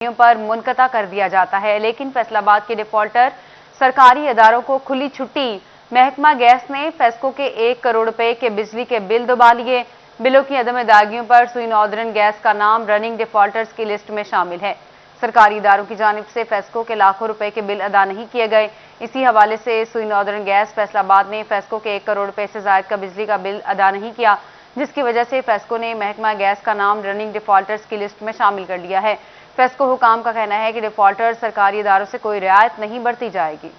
پر منقطع کر دیا جاتا ہے، لیکن فیصل آباد کے ڈیفالٹر سرکاری اداروں کو کھلی چھٹی۔ محکمہ گیس نے فیسکو کے 1 کروڑ روپے کے بجلی کے بل دبا لیے۔ بلوں کی عدم ادائیگیوں پر سوئی ناردرن گیس کا نام رننگ ڈیفالٹرز کی لسٹ میں شامل ہے۔ سرکاری اداروں کی جانب سے فیسکو کے لاکھوں روپے کے بل ادا نہیں کیے گئے۔ اسی حوالے سے سوئی ناردرن گیس فیصل آباد نے فیسکو کے 1 کروڑ روپے سے زائد کا بجلی کا بل ادا نہیں کیا، جس کی وجہ سے فیسکو نے محکمہ گیس کا نام رننگ ڈیفالٹرز کی لسٹ میں شامل کر لیا ہے۔ فیسکو حکام کا کہنا ہے کہ ڈیفالٹر سرکاری اداروں سے کوئی رعایت نہیں برتی جائے گی۔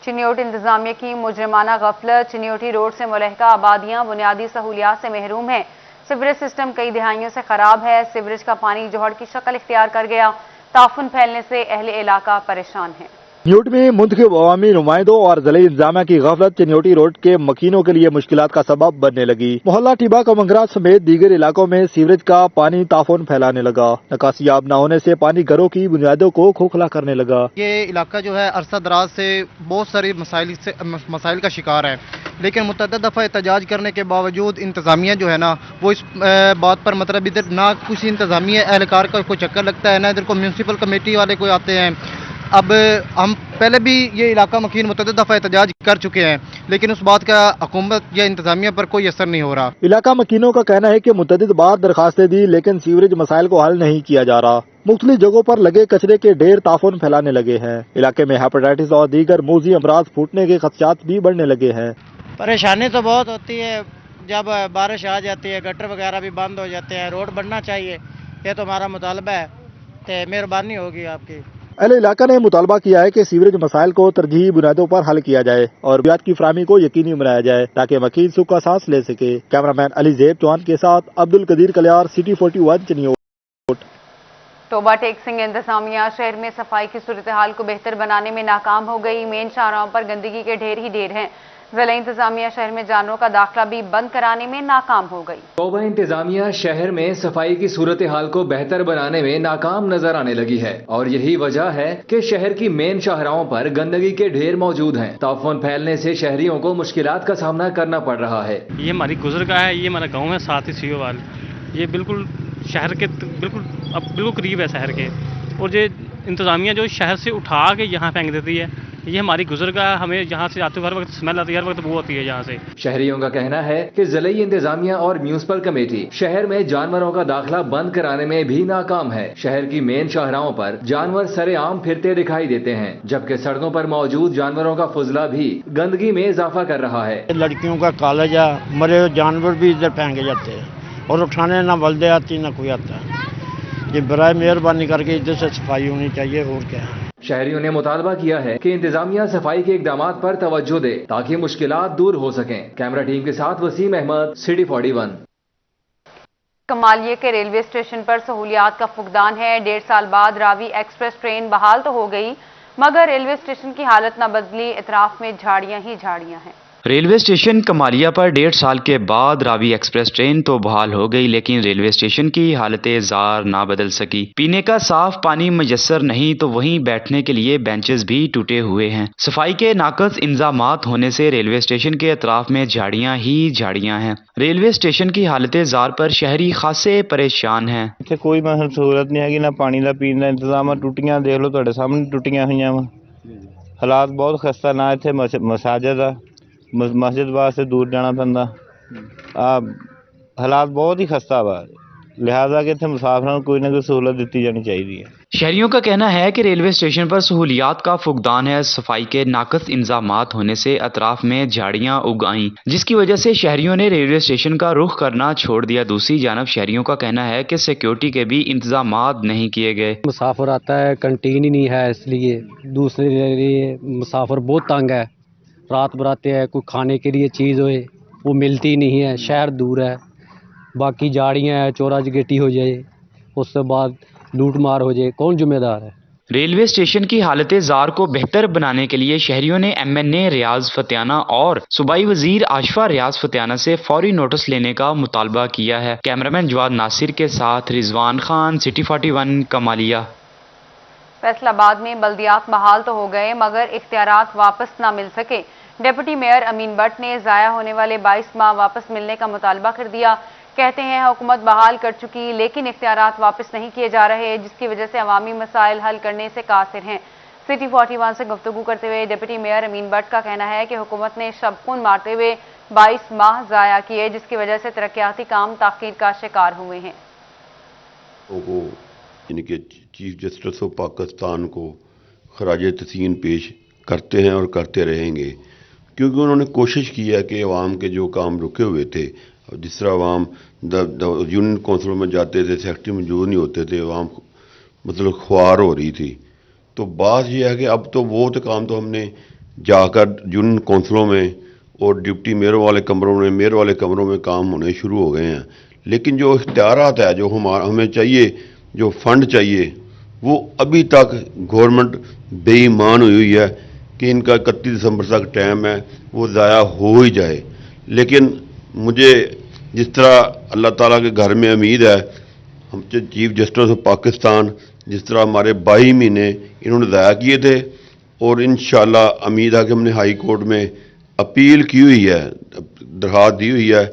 چنیوٹ انتظامیہ کی مجرمانہ غفلت۔ چنیوٹی روڈ سے ملحقہ آبادیاں بنیادی سہولیات سے محروم ہیں۔ سیوریج سسٹم کئی دہائیوں سے خراب ہے۔ سیوریج کا پانی جوہر کی شکل اختیار کر گیا۔ تعفن پھیلنے سے اہل علاقہ پریشان ہیں۔ چنیوٹ میں منتخب عوامی نمائندوں اور ضلعی انتظامیہ کی غفلت چنیوٹی روڈ کے مکینوں کے لیے مشکلات کا سبب بننے لگی۔ محلہ ٹیبا کا منگرا سمیت دیگر علاقوں میں سیوریج کا پانی تعفن پھیلانے لگا۔ نکاسی آب نہ ہونے سے پانی گھروں کی بنیادوں کو کھوکھلا کرنے لگا۔ یہ علاقہ جو ہے عرصہ دراز سے بہت ساری مسائل کا شکار ہے، لیکن متعدد دفعہ احتجاج کرنے کے باوجود انتظامیہ جو ہے نا وہ اس بات پر مطلب ادھر نہ کسی انتظامیہ اہلکار کا کوئی چکر لگتا ہے، نہ ادھر کو میونسپل کمیٹی والے کوئی آتے ہیں۔ اب ہم پہلے بھی یہ علاقہ مکین متعدد دفعہ احتجاج کر چکے ہیں، لیکن اس بات کا حکومت یا انتظامیہ پر کوئی اثر نہیں ہو رہا۔ علاقہ مکینوں کا کہنا ہے کہ متعدد بار درخواستیں دی، لیکن سیوریج مسائل کو حل نہیں کیا جا رہا۔ مختلف جگہوں پر لگے کچرے کے ڈھیر تعفن پھیلانے لگے ہیں۔ علاقے میں ہیپاٹائٹس اور دیگر موذی امراض پھوٹنے کے خدشات بھی بڑھنے لگے ہیں۔ پریشانی تو بہت ہوتی ہے، جب بارش آ جاتی ہے گٹر وغیرہ بھی بند ہو جاتے ہیں۔ روڈ بننا چاہیے، یہ تو ہمارا مطالبہ ہے، تو مہربانی ہوگی آپ کی۔ اہل علاقہ نے مطالبہ کیا ہے کہ سیوریج مسائل کو ترجیحی بنیادوں پر حل کیا جائے اور بنیاد کی فراہمی کو یقینی بنایا جائے تاکہ مکین سکھ کا سانس لے سکے۔ کیمرامین علی زیب چوہان کے ساتھ عبدالقدیر کلیار، سٹی 41 چنیوٹ۔ توبہ ٹیک سنگھ انتظامیہ شہر میں صفائی کی صورتحال کو بہتر بنانے میں ناکام ہو گئی۔ مین شاہراہوں پر گندگی کے ڈھیر ہی ڈھیر ہیں۔ ضلع انتظامیہ شہر میں جانوروں کا داخلہ بھی بند کرانے میں ناکام ہو گئی۔ توبہ انتظامیہ شہر میں صفائی کی صورتحال کو بہتر بنانے میں ناکام نظر آنے لگی ہے، اور یہی وجہ ہے کہ شہر کی مین شاہراہوں پر گندگی کے ڈھیر موجود ہیں۔ تعفن پھیلنے سے شہریوں کو مشکلات کا سامنا کرنا پڑ رہا ہے۔ یہ ہماری گزرگاہ ہے، یہ ہمارا گاؤں ہے، ساتھ ہی سیو وال، یہ بالکل شہر کے بالکل قریب ہے شہر کے، اور یہ انتظامیہ جو شہر سے اٹھا کے یہاں پھینک دیتی ہے۔ یہ ہماری گزرگاہ، ہمیں یہاں سے آتے ہر وقت اسمیل آتی ہے، ہر وقت بو ہوتی ہے یہاں سے۔ شہریوں کا کہنا ہے کہ ضلعی انتظامیہ اور میونسپل کمیٹی شہر میں جانوروں کا داخلہ بند کرانے میں بھی ناکام ہے۔ شہر کی مین شاہراہوں پر جانور سرے عام پھرتے دکھائی دیتے ہیں، جبکہ سڑکوں پر موجود جانوروں کا فضلہ بھی گندگی میں اضافہ کر رہا ہے۔ لڑکیوں کا کالج ہے، مرے جانور بھی ادھر پھینکے جاتے ہیں اور اٹھانے نہ بلدے آتی نہ کوئی آتا ہے۔ یہ برائے مہربانی کر کے ادھر سے صفائی ہونی چاہیے، اور کیا ہے۔ شہریوں نے مطالبہ کیا ہے کہ انتظامیہ صفائی کے اقدامات پر توجہ دے تاکہ مشکلات دور ہو سکیں۔ کیمرہ ٹیم کے ساتھ وسیم احمد، سٹی 41۔ کمالیہ کے ریلوے اسٹیشن پر سہولیات کا فقدان ہے۔ 1.5 سال بعد راوی ایکسپریس ٹرین بحال تو ہو گئی، مگر ریلوے اسٹیشن کی حالت نہ بدلی، اطراف میں جھاڑیاں ہی جھاڑیاں ہیں۔ ریلوے اسٹیشن کمالیہ پر 1.5 سال کے بعد راوی ایکسپریس ٹرین تو بحال ہو گئی، لیکن ریلوے اسٹیشن کی حالت زار نہ بدل سکی۔ پینے کا صاف پانی میسر نہیں تو وہیں بیٹھنے کے لیے بینچز بھی ٹوٹے ہوئے ہیں۔ صفائی کے ناقص انتظامات ہونے سے ریلوے اسٹیشن کے اطراف میں جھاڑیاں ہی جھاڑیاں ہیں۔ ریلوے اسٹیشن کی حالت زار پر شہری خاصے پریشان ہیں۔ کوئی سہولت نہیں ہے، نہ پانی کا پین کا انتظام، ٹوٹیاں دیکھ لو، تھوڑے سامنے ٹوٹیاں ہوئی ہیں۔ حالات بہت خستہ، نہ اتنے مساجد ہے، مسجد واسطے دور جانا پہنتا۔ حالات بہت ہی خستہ ہوا، لہٰذا کہ اتنے مسافروں کو کوئی نہ کوئی سہولت دیتی جانی چاہیے۔ شہریوں کا کہنا ہے کہ ریلوے اسٹیشن پر سہولیات کا فقدان ہے۔ صفائی کے ناقص انتظامات ہونے سے اطراف میں جھاڑیاں اگ آئیں، جس کی وجہ سے شہریوں نے ریلوے اسٹیشن کا رخ کرنا چھوڑ دیا۔ دوسری جانب شہریوں کا کہنا ہے کہ سیکیورٹی کے بھی انتظامات نہیں کیے گئے۔ مسافر آتا ہے، کنٹین ہی نہیں ہے، اس لیے دوسرے لیے مسافر بہت تنگ ہے۔ رات براتے ہیں، کوئی کھانے کے لیے چیز ہوئے وہ ملتی نہیں ہے، شہر دور ہے۔ باقی جھاڑیاں ہیں، چورا چکیٹی ہو جائے، اس کے بعد لوٹ مار ہو جائے، کون ذمہ دار ہے؟ ریلوے اسٹیشن کی حالت زار کو بہتر بنانے کے لیے شہریوں نے MNA ریاض فتیانہ اور صوبائی وزیر آشفا ریاض فتیانہ سے فوری نوٹس لینے کا مطالبہ کیا ہے۔ کیمرامین جواد ناصر کے ساتھ رضوان خان، سٹی 41 کمالیہ۔ فیصل آباد میں بلدیات بحال تو ہو گئے، مگر اختیارات واپس نہ مل سکے۔ ڈپٹی میئر امین بٹ نے ضائع ہونے والے 22 ماہ واپس ملنے کا مطالبہ کر دیا. کہتے ہیں حکومت بحال کر چکی لیکن اختیارات واپس نہیں کیے جا رہے جس کی وجہ سے عوامی مسائل حل کرنے سے قاصر ہیں. سٹی 41 سے گفتگو کرتے ہوئے ڈپٹی میئر امین بٹ کا کہنا ہے کہ حکومت نے شب خون مارتے ہوئے 22 ماہ ضائع کیے جس کی وجہ سے ترقیاتی کام تاخیر کا شکار ہوئے ہیں. یعنی کہ چیف جسٹس آف پاکستان کو خراج تحسین پیش کرتے ہیں اور کرتے رہیں گے کیونکہ انہوں نے کوشش کی ہے کہ عوام کے جو کام رکے ہوئے تھے جس طرح عوام یونین کونسلوں میں جاتے تھے سیکرٹری موجود نہیں ہوتے تھے عوام مطلب خوار ہو رہی تھی تو بات یہ ہے کہ اب تو وہ تو کام تو ہم نے جا کر یونین کونسلوں میں اور ڈپٹی میئر والے کمروں میں کام ہونے شروع ہو گئے ہیں لیکن جو اختیارات ہے جو ہمیں چاہیے جو فنڈ چاہیے وہ ابھی تک گورنمنٹ بے ایمان ہوئی ہے کہ ان کا 31 دسمبر تک ٹائم ہے وہ ضائع ہو ہی جائے. لیکن مجھے جس طرح اللہ تعالیٰ کے گھر میں امید ہے ہم چیف جسٹس آف پاکستان جس طرح ہمارے 22 مہینے انہوں نے ضائع کیے تھے اور انشاءاللہ امید ہے کہ ہم نے ہائی کورٹ میں اپیل کی ہوئی ہے درخواست دی ہوئی ہے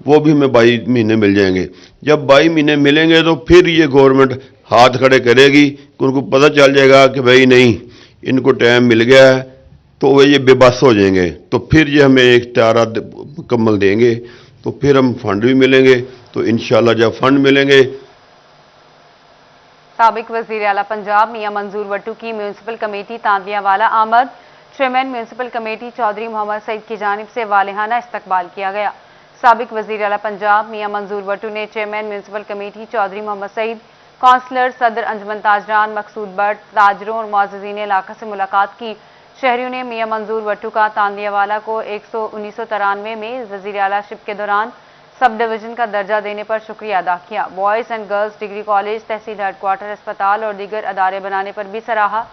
وہ بھی ہمیں 22 مہینے مل جائیں گے. جب 22 مہینے ملیں گے تو پھر یہ گورنمنٹ ہاتھ کھڑے کرے گی کہ ان کو پتہ چل جائے گا کہ بھائی نہیں ان کو ٹائم مل گیا ہے تو وہ یہ بے بس ہو جائیں گے تو پھر یہ ہمیں اختیارات مکمل دیں گے تو پھر ہم فنڈ بھی ملیں گے تو انشاءاللہ جب فنڈ ملیں گے. سابق وزیر اعلیٰ پنجاب میاں منظور وٹو کی میونسپل کمیٹی تاندیا والا آمد. چیئرمین میونسپل کمیٹی چودھری محمد سعید کی جانب سے والہانہ استقبال کیا گیا. سابق وزیر اعلیٰ پنجاب میاں منظور وٹو نے چیئرمین میونسپل کمیٹی چودھری محمد سعید کونسلر صدر انجمن تاجران مقصود بٹ تاجروں اور معززین علاقہ سے ملاقات کی. شہریوں نے میاں منظور وٹو کا تاندیا والا کو 1993 میں وزیر اعلیٰ شپ کے دوران سب ڈویژن کا درجہ دینے پر شکریہ ادا کیا. Boys and girls degree college تحصیل ہیڈ کوارٹر اسپتال اور دیگر ادارے بنانے پر بھی سراہا.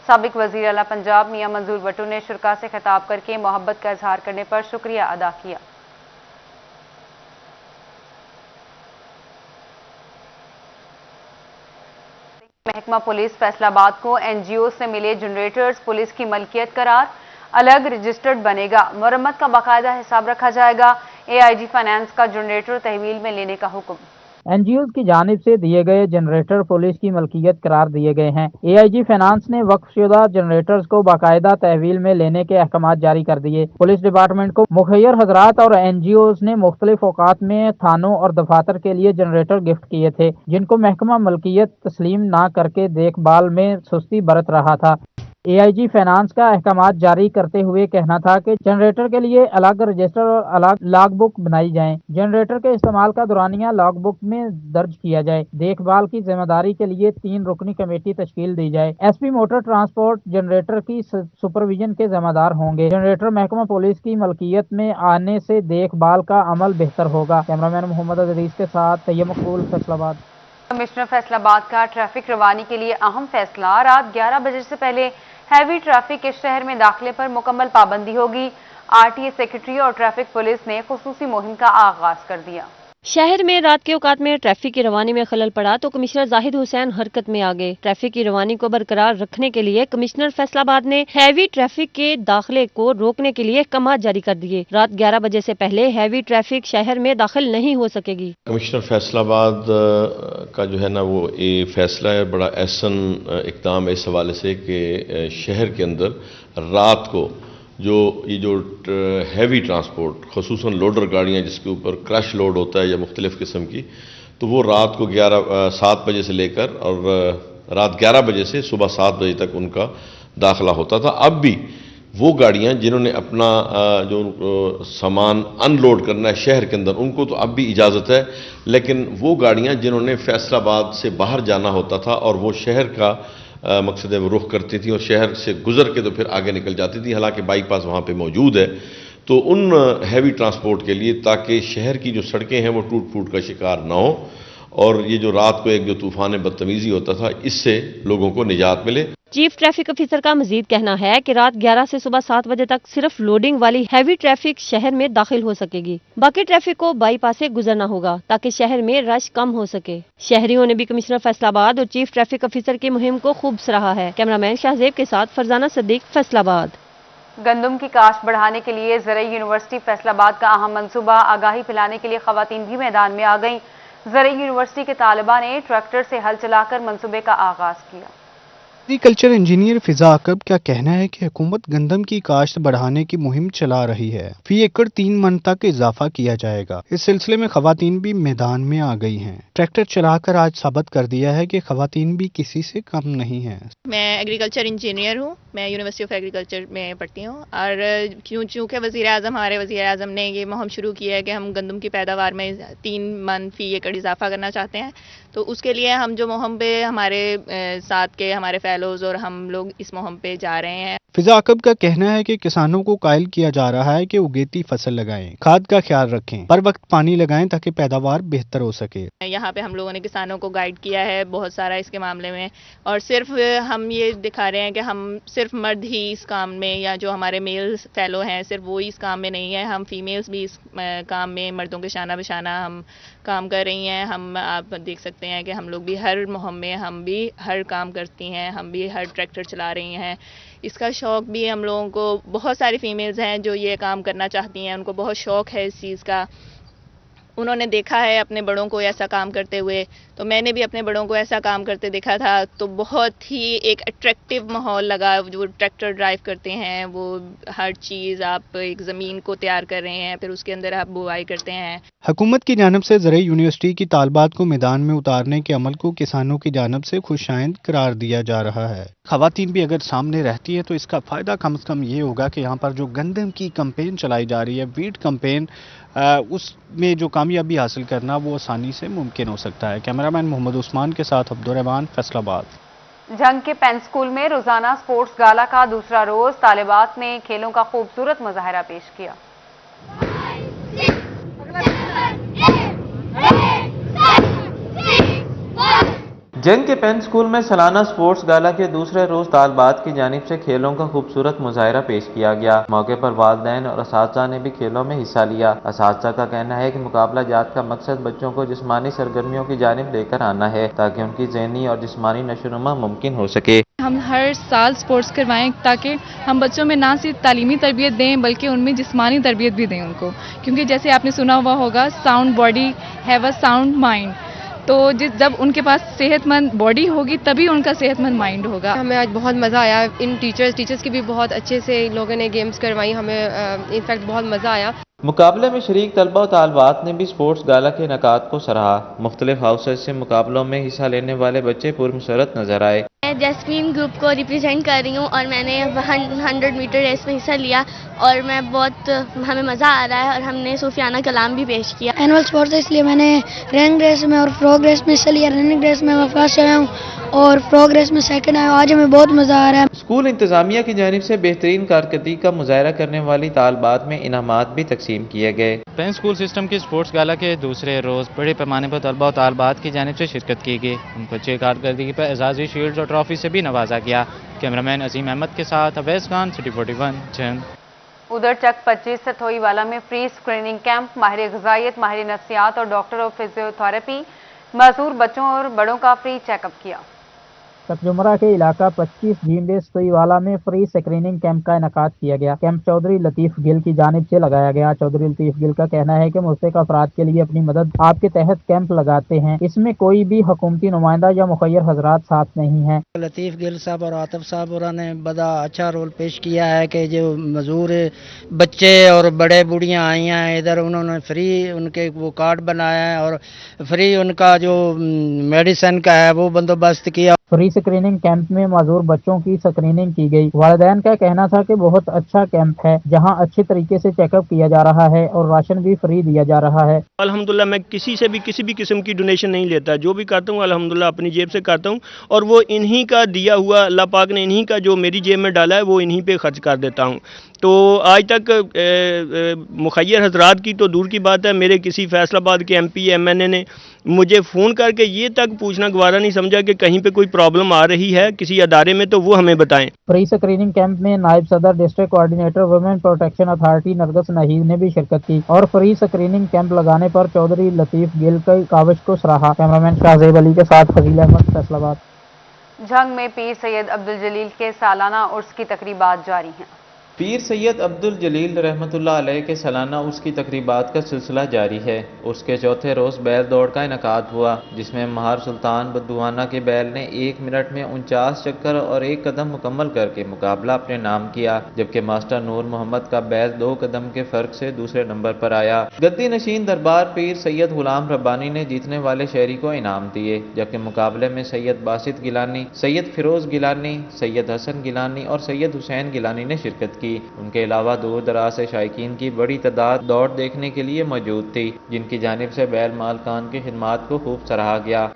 سابق وزیر اعلیٰ پنجاب میاں منظور وٹو نے شرکاء سے خطاب کر کے محبت کا اظہار کرنے پر شکریہ ادا کیا. محکمہ پولیس فیصل آباد کو این جی او سے ملے جنریٹرز پولیس کی ملکیت قرار الگ رجسٹرڈ بنے گا. مرمت کا باقاعدہ حساب رکھا جائے گا. اے آئی جی فائنانس کا جنریٹر تحویل میں لینے کا حکم. این جی اوز کی جانب سے دیے گئے جنریٹر پولیس کی ملکیت قرار دیے گئے ہیں. اے آئی جی فائنانس نے وقف شدہ جنریٹرز کو باقاعدہ تحویل میں لینے کے احکامات جاری کر دیے. پولیس ڈپارٹمنٹ کو مخیر حضرات اور این جی اوز نے مختلف اوقات میں تھانوں اور دفاتر کے لیے جنریٹر گفٹ کیے تھے جن کو محکمہ ملکیت تسلیم نہ کر کے دیکھ بھال میں سستی برت رہا تھا. اے آئی جی فائنانس کا احکامات جاری کرتے ہوئے کہنا تھا کہ جنریٹر کے لیے الگ رجسٹر اور الگ لاگ بک بنائی جائیں. جنریٹر کے استعمال کا دورانیہ لاگ بک میں درج کیا جائے. دیکھ بھال کی ذمہ داری کے لیے 3 رکنی کمیٹی تشکیل دی جائے. S P motor transport generator کی سپرویژن کے ذمہ دار ہوں گے. جنریٹر محکمہ پولیس کی ملکیت میں آنے سے دیکھ بھال کا عمل بہتر ہوگا. کیمرامین محمد عزیز کے ساتھ طیب مقبول، فیصل آباد. کمشنر فیصل آباد کا ٹریفک روانی کے لیے اہم فیصلہ. رات 11 بجے سے پہلے ہیوی ٹریفک کے شہر میں داخلے پر مکمل پابندی ہوگی. آر ٹی اے سیکرٹری اور ٹریفک پولیس نے خصوصی مہم کا آغاز کر دیا. شہر میں رات کے اوقات میں ٹریفک کی روانی میں خلل پڑا تو کمشنر زاہد حسین حرکت میں آگئے. ٹریفک کی روانی کو برقرار رکھنے کے لیے کمشنر فیصل آباد نے ہیوی ٹریفک کے داخلے کو روکنے کے لیے احکامات جاری کر دیے. رات 11 بجے سے پہلے ہیوی ٹریفک شہر میں داخل نہیں ہو سکے گی. کمشنر فیصل آباد کا جو ہے نا وہ یہ فیصلہ ہے بڑا احسن اقدام اس حوالے سے کہ شہر کے اندر رات کو جو ہیوی ٹرانسپورٹ خصوصاً لوڈر گاڑیاں جس کے اوپر کرش لوڈ ہوتا ہے یا مختلف قسم کی تو وہ رات کو 7 بجے سے لے کر اور رات 11 بجے سے صبح 7 بجے تک ان کا داخلہ ہوتا تھا. اب بھی وہ گاڑیاں جنہوں نے اپنا جو سامان ان لوڈ کرنا ہے شہر کے اندر ان کو تو اب بھی اجازت ہے لیکن وہ گاڑیاں جنہوں نے فیصل آباد سے باہر جانا ہوتا تھا اور وہ شہر کا مقصد ہے وہ رخ کرتی تھیں اور شہر سے گزر کے تو پھر آگے نکل جاتی تھی حالانکہ بائی پاس وہاں پہ موجود ہے تو ان ہیوی ٹرانسپورٹ کے لیے تاکہ شہر کی جو سڑکیں ہیں وہ ٹوٹ پھوٹ کا شکار نہ ہوں اور یہ جو رات کو ایک جو طوفان بدتمیزی ہوتا تھا اس سے لوگوں کو نجات ملے. چیف ٹریفک افیسر کا مزید کہنا ہے کہ رات 11 سے صبح 7 بجے تک صرف لوڈنگ والی ہیوی ٹریفک شہر میں داخل ہو سکے گی. باقی ٹریفک کو بائی پاس سے گزرنا ہوگا تاکہ شہر میں رش کم ہو سکے. شہریوں نے بھی کمشنر فیصل آباد اور چیف ٹریفک افیسر کی مہم کو خوب سراہا ہے. کیمرامین شاہزیب کے ساتھ فرزانہ صدیق، فیصل آباد. گندم کی کاشت بڑھانے کے لیے زرعی یونیورسٹی فیصل آباد کا اہم منصوبہ، آگاہی پھیلانے کے لیے خواتین بھی میدان میں آ گئیں۔ زرعی یونیورسٹی کے طالبہ نے ٹریکٹر سے ہل چلا کر منصوبے کا آغاز کیا۔ ایگریکلچر انجینئر فضا عقب کا کہنا ہے کہ حکومت گندم کی کاشت بڑھانے کی مہم چلا رہی ہے، فی ایکڑ 3 من تک اضافہ کیا جائے گا۔ اس سلسلے میں خواتین بھی میدان میں آ گئی ہیں۔ ٹریکٹر چلا کر آج ثابت کر دیا ہے کہ خواتین بھی کسی سے کم نہیں ہیں۔ میں ایگریکلچر انجینئر ہوں، میں یونیورسٹی آف ایگریکلچر میں پڑھتی ہوں، اور چونکہ ہمارے وزیر اعظم نے یہ مہم شروع کی ہے کہ ہم گندم کی پیداوار میں 3 من فی ایکڑ اضافہ کرنا چاہتے ہیں، تو اس کے لیے ہم جو مہم پہ ہمارے ساتھ کے ہمارے فیلوز اور ہم لوگ اس مہم پہ جا رہے ہیں۔ فضا عقب کا کہنا ہے کہ کسانوں کو قائل کیا جا رہا ہے کہ اگیتی فصل لگائیں، کھاد کا خیال رکھیں، پر وقت پانی لگائیں تاکہ پیداوار بہتر ہو سکے۔ یہاں پہ ہم لوگوں نے کسانوں کو گائیڈ کیا ہے بہت سارا اس کے معاملے میں، اور صرف ہم یہ دکھا رہے ہیں کہ ہم صرف مرد ہی اس کام میں، یا جو ہمارے میل فیلو ہیں صرف وہ اس کام میں نہیں ہے، ہم فیمیلز بھی اس کام میں مردوں کے شانہ بشانہ ہم کام کر رہی ہیں۔ ہم آپ دیکھ سکتے ہیں کہ ہم لوگ بھی ہر مہم میں ہم بھی ہر کام کرتی ہیں، ہم بھی ہر ٹریکٹر چلا رہی ہیں۔ اس کا شوق بھی ہم لوگوں کو، بہت ساری فیمیلز ہیں جو یہ کام کرنا چاہتی ہیں، ان کو بہت شوق ہے اس چیز کا، انہوں نے دیکھا ہے اپنے بڑوں کو ایسا کام کرتے ہوئے، تو میں نے بھی اپنے بڑوں کو ایسا کام کرتے دیکھا تھا، تو بہت ہی ایک اٹریکٹیو ماحول لگا۔ جو ٹریکٹر ڈرائیو کرتے ہیں وہ ہر چیز، آپ ایک زمین کو تیار کر رہے ہیں، پھر اس کے اندر آپ بوائی کرتے ہیں۔ حکومت کی جانب سے زرعی یونیورسٹی کی طالبات کو میدان میں اتارنے کے عمل کو کسانوں کی جانب سے خوش آئند قرار دیا جا رہا ہے۔ خواتین بھی اگر سامنے رہتی ہے تو اس کا فائدہ کم از کم یہ ہوگا کہ یہاں پر جو گندم کی کمپین چلائی جا رہی ہے، ویٹ کمپین، اس میں جو کامیابی حاصل کرنا وہ آسانی سے ممکن ہو سکتا ہے۔ کیمرامین محمد عثمان کے ساتھ عبدالرحمان، فیصل آباد۔ جنگ کے پین اسکول میں روزانہ سپورٹس گالا کا دوسرا روز، طالبات نے کھیلوں کا خوبصورت مظاہرہ پیش کیا۔ جنگ کے پین اسکول میں سالانہ سپورٹس گالا کے دوسرے روز طالبات کی جانب سے کھیلوں کا خوبصورت مظاہرہ پیش کیا گیا۔ موقع پر والدین اور اساتذہ نے بھی کھیلوں میں حصہ لیا۔ اساتذہ کا کہنا ہے کہ مقابلہ جات کا مقصد بچوں کو جسمانی سرگرمیوں کی جانب لے کر آنا ہے تاکہ ان کی ذہنی اور جسمانی نشوونما ممکن ہو سکے۔ ہم ہر سال سپورٹس کروائیں تاکہ ہم بچوں میں نہ صرف تعلیمی تربیت دیں بلکہ ان میں جسمانی تربیت بھی دیں ان کو، کیونکہ جیسے آپ نے سنا ہوا ہوگا sound body have a sound mind, تو جب ان کے پاس صحت مند باڈی ہوگی تبھی ان کا صحت مند مائنڈ ہوگا۔ ہمیں آج بہت مزہ آیا، ان ٹیچرز کی بھی بہت اچھے سے لوگوں نے گیمز کروائی، ہمیں انفیکٹ بہت مزہ آیا۔ مقابلے میں شریک طلبہ و طالبات نے بھی سپورٹس گالا کے انعقاد کو سراہا۔ مختلف ہاؤسز سے مقابلوں میں حصہ لینے والے بچے پرمسرت نظر آئے۔ میں جیسمین گروپ کو ریپرزینٹ کر رہی ہوں اور میں نے 100 میٹر ریس میں حصہ لیا اور ہمیں مزہ آ رہا ہے اور ہم نے صوفیانہ کلام بھی پیش کیا۔ اینول اسپورٹس ہے اس لیے میں نے رننگ ریس میں اور فروگ ریس میں حصہ لیا۔ رننگ ریس میں فرسٹ آیا ہوں اور فروگ ریس میں سیکنڈ آیا ہوں۔ آج ہمیں بہت مزہ آ رہا ہے۔ اسکول انتظامیہ کی جانب سے بہترین کارکردگی کا مظاہرہ کرنے والی طالبات میں انعامات بھی تقسیم کیے گئے۔ پین اسکول سسٹم کی سپورٹس گالا کے دوسرے روز بڑے پیمانے پر طلبہ و طالبات کی جانب سے شرکت کی گئی۔ ان کو اچھی کارکردگی پر اعزازی شیلڈز اور ٹرافی سے بھی نوازا گیا۔ کیمرامین عظیم احمد کے ساتھ اویس خان، سٹی 41 جنگ۔ ادھر چک 25 ستھوئی والا میں فری اسکریننگ کیمپ، ماہر غذائیت، ماہر نفسیات اور ڈاکٹر آف فزیو تھراپی معذور بچوں اور بڑوں کا فری چیک اپ کیا۔ چکجمرہ کے علاقہ 25 جینڈے ستوئی والا میں فری اسکریننگ کیمپ کا انعقاد کیا گیا۔ کیمپ چودھری لطیف گل کی جانب سے لگایا گیا۔ چودھری لطیف گل کا کہنا ہے کہ مستحق افراد کے لیے اپنی مدد آپ کے تحت کیمپ لگاتے ہیں، اس میں کوئی بھی حکومتی نمائندہ یا مخیر حضرات ساتھ نہیں ہیں۔ لطیف گل صاحب اور عاطف صاحب اور نے بڑا اچھا رول پیش کیا ہے کہ جو معذور بچے اور بڑے بوڑھیاں آئی ہیں ادھر، انہوں نے فری ان کے وہ کارڈ بنایا ہے اور فری ان کا جو میڈیسن کا ہے وہ بندوبست کیا۔ فری اسکریننگ کیمپ میں معذور بچوں کی اسکریننگ کی گئی۔ والدین کا کہنا تھا کہ بہت اچھا کیمپ ہے جہاں اچھے طریقے سے چیک اپ کیا جا رہا ہے اور راشن بھی فری دیا جا رہا ہے۔ الحمدللہ میں کسی سے بھی کسی بھی قسم کی ڈونیشن نہیں لیتا، جو بھی کرتا ہوں الحمدللہ اپنی جیب سے کرتا ہوں اور وہ انہی کا دیا ہوا، اللہ پاک نے انہی کا جو میری جیب میں ڈالا ہے وہ انہی پہ خرچ کر دیتا ہوں۔ تو آج تک مخیر حضرات کی تو دور کی بات ہے، میرے کسی فیصل آباد کے ایم پی ایم این اے نے مجھے فون کر کے یہ تک پوچھنا گوارا نہیں سمجھا کہ کہیں پہ کوئی پرابلم آ رہی ہے کسی ادارے میں تو وہ ہمیں بتائیں۔ فری اسکریننگ کیمپ میں نائب صدر district coordinator women protection authority Nargis Nahid نے بھی شرکت کی اور فری اسکریننگ کیمپ لگانے پر چودھری لطیف گل کی کاوش کو سراہا۔ کیمرامین شاہزیب علی کے ساتھ فضیل احمد، فیصل آباد۔ جنگ میں پیر سید عبدالجلیل کے سالانہ عرس کی تقریبات جاری ہیں۔ پیر سید عبد الجلیل رحمۃ اللہ علیہ کے سالانہ عرس کی تقریبات کا سلسلہ جاری ہے۔ عرس کے چوتھے روز بیل دوڑ کا انعقاد ہوا، جس میں مہار سلطان بدوانہ کے بیل نے 1 منٹ میں 49 چکر اور 1 قدم مکمل کر کے مقابلہ اپنے نام کیا، جبکہ ماسٹر نور محمد کا بیل 2 قدم کے فرق سے دوسرے نمبر پر آیا۔ گدی نشین دربار پیر سید غلام ربانی نے جیتنے والے شہری کو انعام دیے، جبکہ مقابلے میں سید باسط گیلانی، سید فیروز گیلانی، سید حسن گیلانی اور سید حسین گیلانی نے شرکت کی۔ ان کے علاوہ دور دراز سے شائقین کی بڑی تعداد دوڑ دیکھنے کے لیے موجود تھی، جن کی جانب سے بیل مالکان کی خدمات کو خوب سراہا گیا۔